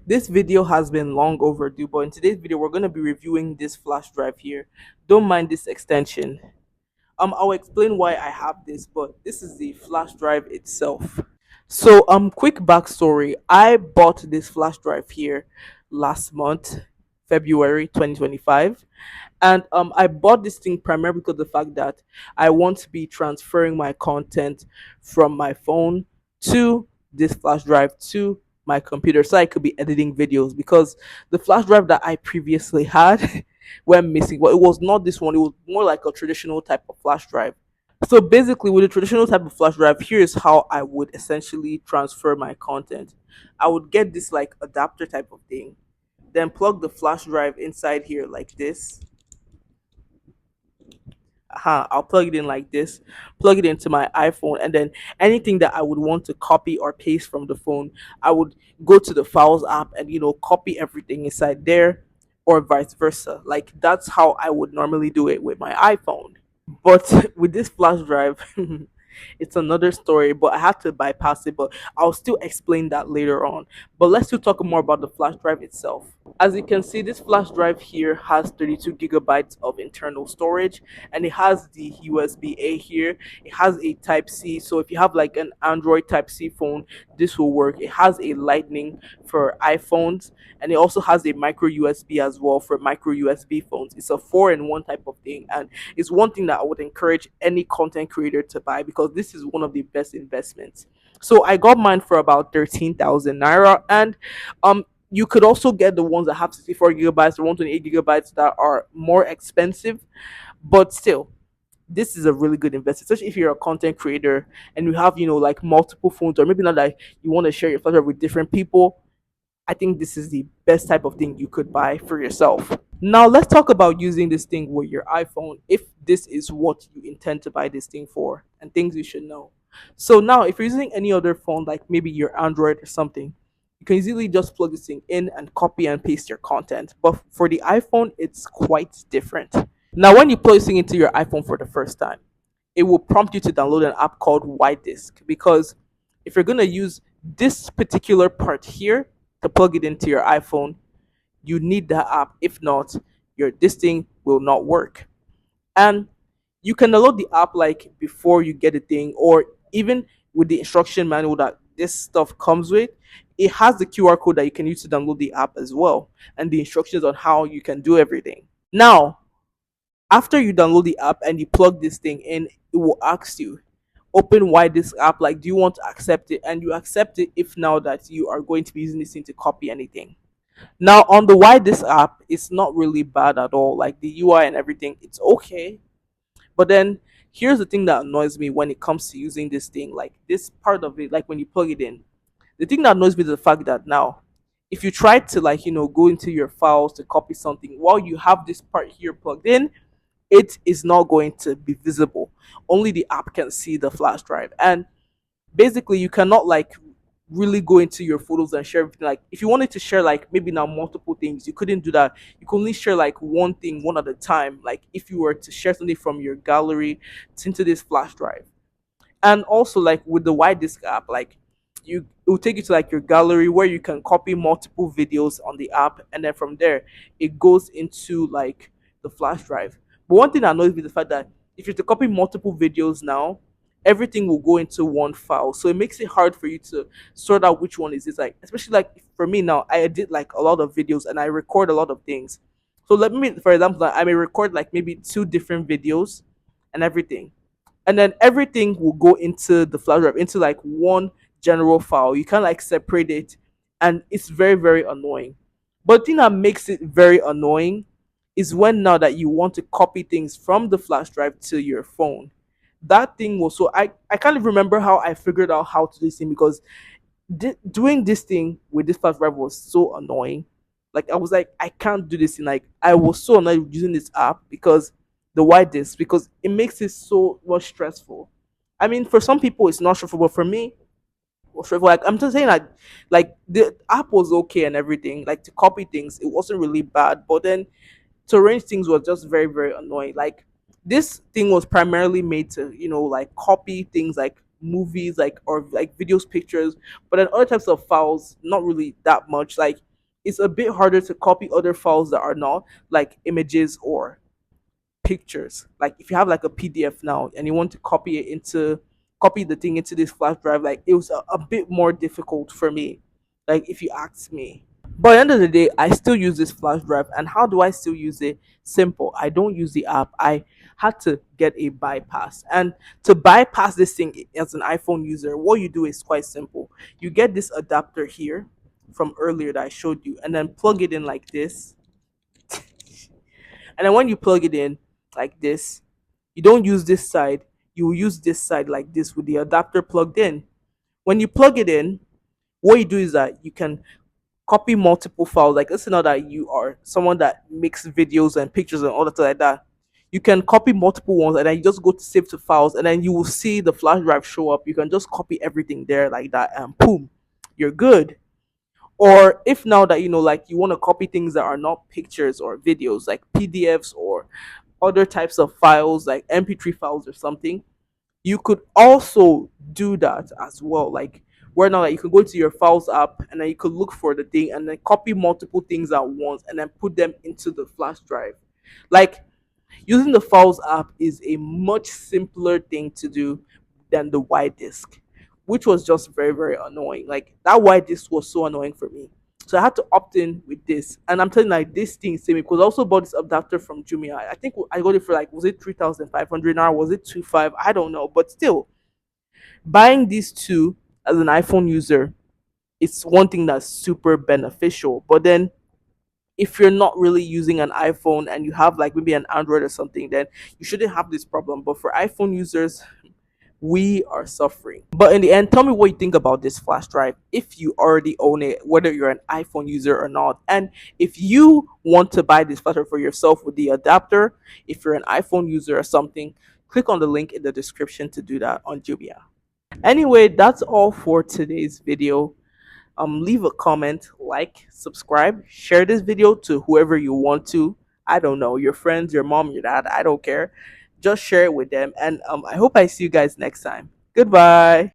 This video has been long overdue, but in today's video, we're going to be reviewing this flash drive here. Don't mind this extension. I'll explain why I have this, but this is the flash drive itself. So, quick backstory. I bought this flash drive here last month, February 2025, and I bought this thing primarily because of the fact that I want to be transferring my content from my phone to this flash drive to my computer so I could be editing videos, because the flash drive that I previously had went missing. But it was not this one, it was more like a traditional type of flash drive. So basically, with a traditional type of flash drive, here's how I would essentially transfer my content. I would get this like adapter type of thing, then plug the flash drive inside here like this. I'll plug it in like this, plug it into my iPhone, and then anything that I would want to copy or paste from the phone, I would go to the Files app and copy everything inside there, or vice versa. Like that's how I would normally do it with my iPhone. But with this flash drive, it's another story, but I had to bypass it. But I'll still explain that later on. But let's still talk more about the flash drive itself. As you can see, this flash drive here has 32 gigabytes of internal storage, and it has the USB-A here. It has a Type C, so if you have like an Android Type C phone, this will work. It has a Lightning for iPhones, and it also has a micro USB as well for micro USB phones. It's a four-in-one type of thing, and it's one thing that I would encourage any content creator to buy because this is one of the best investments. So I got mine for about 13,000 naira, and you could also get the ones that have 64 gigabytes or 128 gigabytes that are more expensive, but still, this is a really good investment, especially if you're a content creator and you have, like multiple phones, or maybe not that you want to share your flash with different people. I think this is the best type of thing you could buy for yourself. Now, let's talk about using this thing with your iPhone if this is what you intend to buy this thing for, and things you should know. So, now if you're using any other phone, like maybe your Android or something, you can easily just plug this thing in and copy and paste your content. But for the iPhone, it's quite different. Now, when you plug this thing into your iPhone for the first time, it will prompt you to download an app called White Disk, because if you're going to use this particular part here to plug it into your iPhone, you need that app. If not, your this thing will not work. And you can download the app like before you get the thing, or even with the instruction manual that this stuff comes with. It has the QR code that you can use to download the app as well, and the instructions on how you can do everything. Now, after you download the app and you plug this thing in, it will ask you, open why this app, like, do you want to accept it? And you accept it if now that you are going to be using this thing to copy anything. Now, on the why this app, it's not really bad at all. Like the UI and everything, it's okay. But then here's the thing that annoys me when it comes to using this thing, like this part of it, like when you plug it in. The thing that annoys me is the fact that now, if you try to like go into your files to copy something while you have this part here plugged in, it is not going to be visible. Only the app can see the flash drive, and basically you cannot like really go into your photos and share everything. Like if you wanted to share like maybe now multiple things, you couldn't do that. You could only share like one thing one at a time, like if you were to share something from your gallery into this flash drive. And also like with the wide disk app, like it will take you to like your gallery where you can copy multiple videos on the app, and then from there it goes into like the flash drive. But one thing that annoys me is the fact that if you're to copy multiple videos now, everything will go into one file, so it makes it hard for you to sort out which one is this. Like especially like for me now, I edit like a lot of videos and I record a lot of things. So let me, for example, I may record like maybe two different videos and everything, and then everything will go into the flash drive into like one general file. You can't like separate it, and it's very very annoying. But the thing that makes it very annoying is when now that you want to copy things from the flash drive to your phone. That thing was so I can't even remember how I figured out how to do this thing, because doing this thing with this flash drive was so annoying. Like I was like, I can't do this thing. Like I was so annoyed using this app because the why this, because it makes it so much stressful. I mean, for some people it's not stressful, but for me, it was stressful. Like I'm just saying, like the app was okay and everything. Like to copy things, it wasn't really bad, but then to arrange things was just very very annoying. Like this thing was primarily made to like copy things like movies, like or like videos, pictures, but then other types of files not really that much. Like it's a bit harder to copy other files that are not like images or pictures. Like if you have like a PDF now and you want to copy the thing into this flash drive, like it was a bit more difficult for me. Like if you ask me. But at the end of the day, I still use this flash drive. And how do I still use it? Simple. I don't use the app. I had to get a bypass. And to bypass this thing as an iPhone user, what you do is quite simple. You get this adapter here from earlier that I showed you, and then plug it in like this. And then when you plug it in like this, you don't use this side, you will use this side like this with the adapter plugged in. When you plug it in, what you do is that you can copy multiple files. Like let's say now that you are someone that makes videos and pictures and all that like that. You can copy multiple ones and then you just go to save to files and then you will see the flash drive show up. You can just copy everything there like that and boom, you're good. Or if now that like you want to copy things that are not pictures or videos, like PDFs or other types of files like MP3 files or something, you could also do that as well. Like where now that you can go to your files app and then you could look for the thing and then copy multiple things at once and then put them into the flash drive. Like using the files app is a much simpler thing to do than the wide disk, which was just very, very annoying. Like that wide disk was so annoying for me. So I had to opt in with this. And I'm telling you, like this thing saved me because I also bought this adapter from Jumia. I think I got it for like, was it 3,500 now? Was it 2,500? I don't know. But still, buying these two as an iPhone user, it's one thing that's super beneficial. But then if you're not really using an iPhone and you have like maybe an Android or something, then you shouldn't have this problem. But for iPhone users, we are suffering. But in the end, tell me what you think about this flash drive if you already own it, whether you're an iPhone user or not. And if you want to buy this flash drive for yourself with the adapter, if you're an iPhone user or something, click on the link in the description to do that on Jumia. Anyway, that's all for today's video. Leave a comment, like, subscribe, share this video to whoever you want to. I don't know, your friends, your mom, your dad, I don't care. Just share it with them. And I hope I see you guys next time. Goodbye.